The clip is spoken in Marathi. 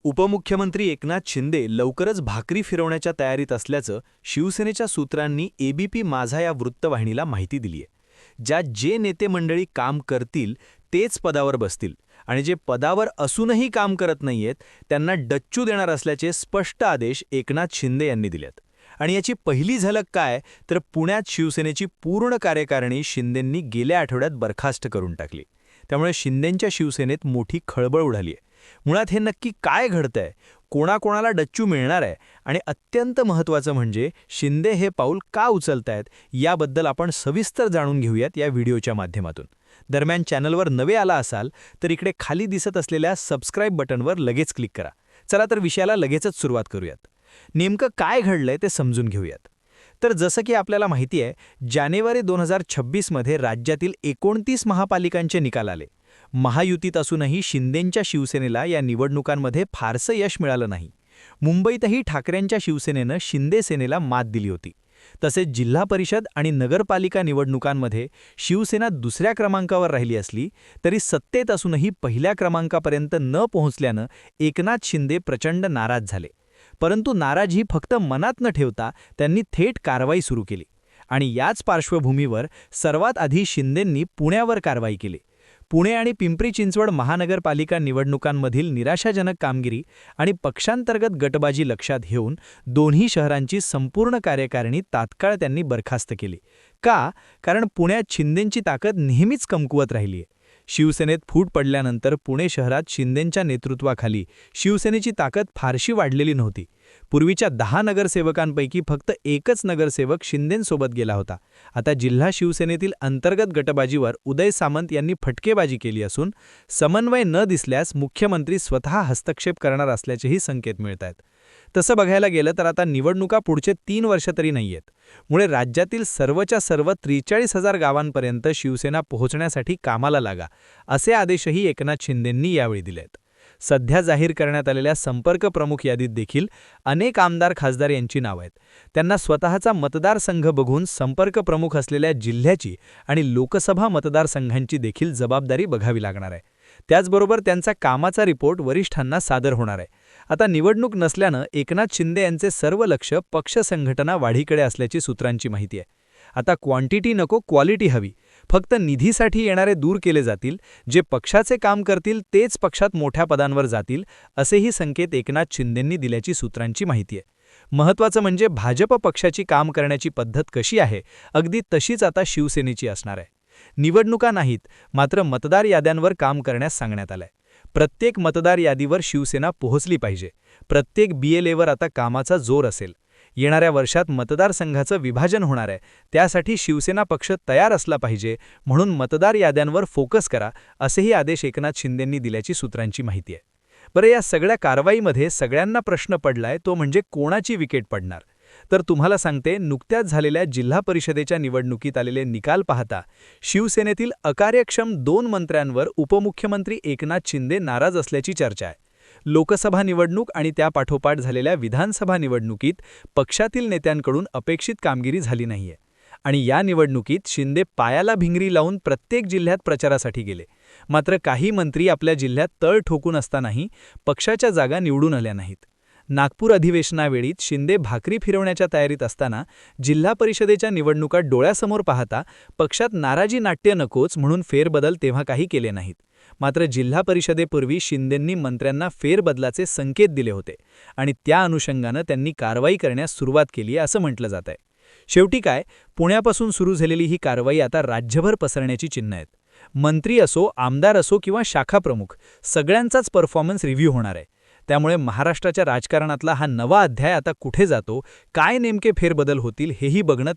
उपमुख्यमंत्री एकनाथ शिंदे लवकरच भाकरी फिरवण्याच्या तयारीत असल्याचं शिवसेनेच्या सूत्रांनी एबीपी माझा या वृत्तवाहिनीला माहिती दिली आहे. जे नेते मंडळी काम करतील तेच पदावर बसतील आणि जे पदावर असूनही काम करत नाहीयेत त्यांना डच्चू देणार असल्याचे स्पष्ट आदेश एकनाथ शिंदे यांनी दिलेत. आणि याची पहिली झलक काय तर पुण्यात शिवसेनेची पूर्ण कार्यकारिणी शिंदेंनी गेल्या आठवड्यात बरखास्त करून टाकली. त्यामुळे शिंदेंच्या शिवसेनेत मोठी खळबळ उडाली आहे. मुळात हे नक्की काय घडतंय, कोणाकोणाला डच्चू मिळणार आहे आणि अत्यंत महत्त्वाचं म्हणजे शिंदे हे पाऊल का उचलतायत याबद्दल आपण सविस्तर जाणून घेऊयात या व्हिडिओच्या माध्यमातून. दरम्यान चॅनलवर नवे आला असाल तर इकडे खाली दिसत असलेल्या सबस्क्राईब बटनवर लगेच क्लिक करा. चला तर विषयाला लगेचच सुरुवात करूयात. नेमकं काय घडलंय ते समजून घेऊयात. तर जसं की आपल्याला माहिती आहे, जानेवारी 2026 मध्ये राज्यातील 29 महापालिकांचे निकाल आले. महायुतीत असूनही शिंदेंच्या शिवसेनेला या निवडणुकांमध्ये फारसं यश मिळालं नाही. मुंबईतही ठाकरेंच्या शिवसेनेनं शिंदे सेनेला मात दिली होती. तसेच जिल्हा परिषद आणि नगरपालिका निवडणुकांमध्ये शिवसेना दुसऱ्या क्रमांकावर राहिली असली तरी सत्तेत असूनही पहिल्या क्रमांकापर्यंत न पोहोचल्यानं एकनाथ शिंदे प्रचंड नाराज झाले. परंतु नाराजी फक्त मनात न ठेवता त्यांनी थेट कारवाई सुरू केली. आणि याच पार्श्वभूमीवर सर्वात आधी शिंदेंनी पुण्यावर कारवाई केली. पुणे आणि पिंपरी चिंचवड महानगरपालिका निवडणुकांमधील निराशाजनक कामगिरी आणि पक्षांतर्गत गटबाजी लक्षात घेऊन दोन्ही शहरांची संपूर्ण कार्यकारिणी तात्काळ त्यांनी बरखास्त केली. का? कारण पुण्यात शिंदेंची ताकद नेहमीच कमकुवत राहिली आहे. शिवसेनेत फूट पडल्यानंतर पुणे शहरात शिंदेंच्या नेतृत्वाखाली शिवसेनेची ताकद फारशी वाढलेली नव्हती. पूर्वीच्या 10 नगरसेवकांपैकी फक्त एकच नगरसेवक शिंदेंसोबत गेला होता. आता जिल्हा शिवसेनेतील अंतर्गत गटबाजीवर उदय सामंत यांनी फटकेबाजी केली असून समन्वय न दिसल्यास मुख्यमंत्री स्वतः हस्तक्षेप करणार असल्याचेही संकेत मिळतायत. तसं बघायला गेलं तर आता निवडणुका पुढचे 3 वर्ष तरी नाहीयेत. मुळे राज्यातील सर्वच्या सर्व 43,000 गावांपर्यंत शिवसेना पोहोचण्यासाठी कामाला लागा, असे आदेशही एकनाथ शिंदेंनी यावेळी दिलेत. सध्या जाहीर करण्यात आलेल्या संपर्क प्रमुख यादीत देखील अनेक आमदार खासदार यांची नावं आहेत. त्यांना स्वतःचा मतदारसंघ बघून संपर्क प्रमुख असलेल्या जिल्ह्याची आणि लोकसभा मतदारसंघांची देखील जबाबदारी बघावी लागणार आहे. त्याचबरोबर त्यांचा कामाचा रिपोर्ट वरिष्ठांना सादर होणार आहे. आता निवडणूक नसल्यानं एकनाथ शिंदे यांचे सर्व लक्ष पक्ष संघटना वाढीकडे असल्याची सूत्रांची माहिती आहे. आता क्वांटिटी नको क्वालिटी हवी. फक्त निधीसाठी येणारे दूर केले जातील, जे पक्षाचे काम करतील तेच पक्षात मोठ्या पदांवर जातील, असेही संकेत एकनाथ शिंदेंनी दिल्याची सूत्रांची माहिती आहे. महत्त्वाचं म्हणजे भाजप पक्षाची काम करण्याची पद्धत कशी आहे, अगदी तशीच आता शिवसेनेची असणार आहे. निवडणुका नाहीत, मात्र मतदार याद्यांवर काम करण्यास सांगण्यात आलंय. प्रत्येक मतदार यादीवर शिवसेना पोहोचली पाहिजे. प्रत्येक BLAवर आता कामाचा जोर असेल. येणाऱ्या वर्षात मतदारसंघाचं विभाजन होणार आहे, त्यासाठी शिवसेना पक्ष तयार असला पाहिजे, म्हणून मतदार याद्यांवर फोकस करा, असेही आदेश एकनाथ शिंदेंनी दिल्याची सूत्रांची माहिती आहे. बरं, या सगळ्या कारवाईमध्ये सगळ्यांना प्रश्न पडलाय तो म्हणजे कोणाची विकेट पडणार. तर तुम्हाला सांगते, नुकत्याच झालेल्या जिल्हा परिषदेच्या निवडणुकीत आलेले निकाल पाहता शिवसेनेतील अकार्यक्षम 2 मंत्र्यांवर उपमुख्यमंत्री एकनाथ शिंदे नाराज असल्याची चर्चा आहे. लोकसभा निवडणूक आणि त्यापाठोपाठ झालेल्या विधानसभा निवडणुकीत पक्षातील नेत्यांकडून अपेक्षित कामगिरी झाली नाहीये. आणि या निवडणुकीत शिंदे पायाला भिंगरी लावून प्रत्येक जिल्ह्यात प्रचारासाठी गेले. मात्र काही मंत्री आपल्या जिल्ह्यात तळ ठोकून असतानाही पक्षाच्या जागा निवडून आल्या नाहीत. नागपूर अधिवेशनावेळीत शिंदे भाकरी फिरवण्याच्या तयारीत असताना जिल्हा परिषदेच्या निवडणुका डोळ्यासमोर पाहता पक्षात नाराजी नाट्य नकोच म्हणून फेरबदल तेव्हा काही केले नाहीत. मात्र जिल्हा परिषदेपूर्वी शिंदेंनी मंत्र्यांना फेरबदलाचे संकेत दिले होते आणि त्या अनुषंगानं त्यांनी कारवाई करण्यास सुरुवात केली असं म्हटलं जात आहे. शेवटी काय, पुण्यापासून सुरू झालेली ही कारवाई आता राज्यभर पसरण्याची चिन्ह आहेत. मंत्री असो, आमदार असो किंवा शाखा प्रमुख, सगळ्यांचाच परफॉर्मन्स रिव्ह्यू होणार आहे. त्यामुळे महाराष्ट्राच्या राजकारणातला हा नवा अध्याय आता कुठे जातो, काय नेमके फेरबदल होतील हेही बघणं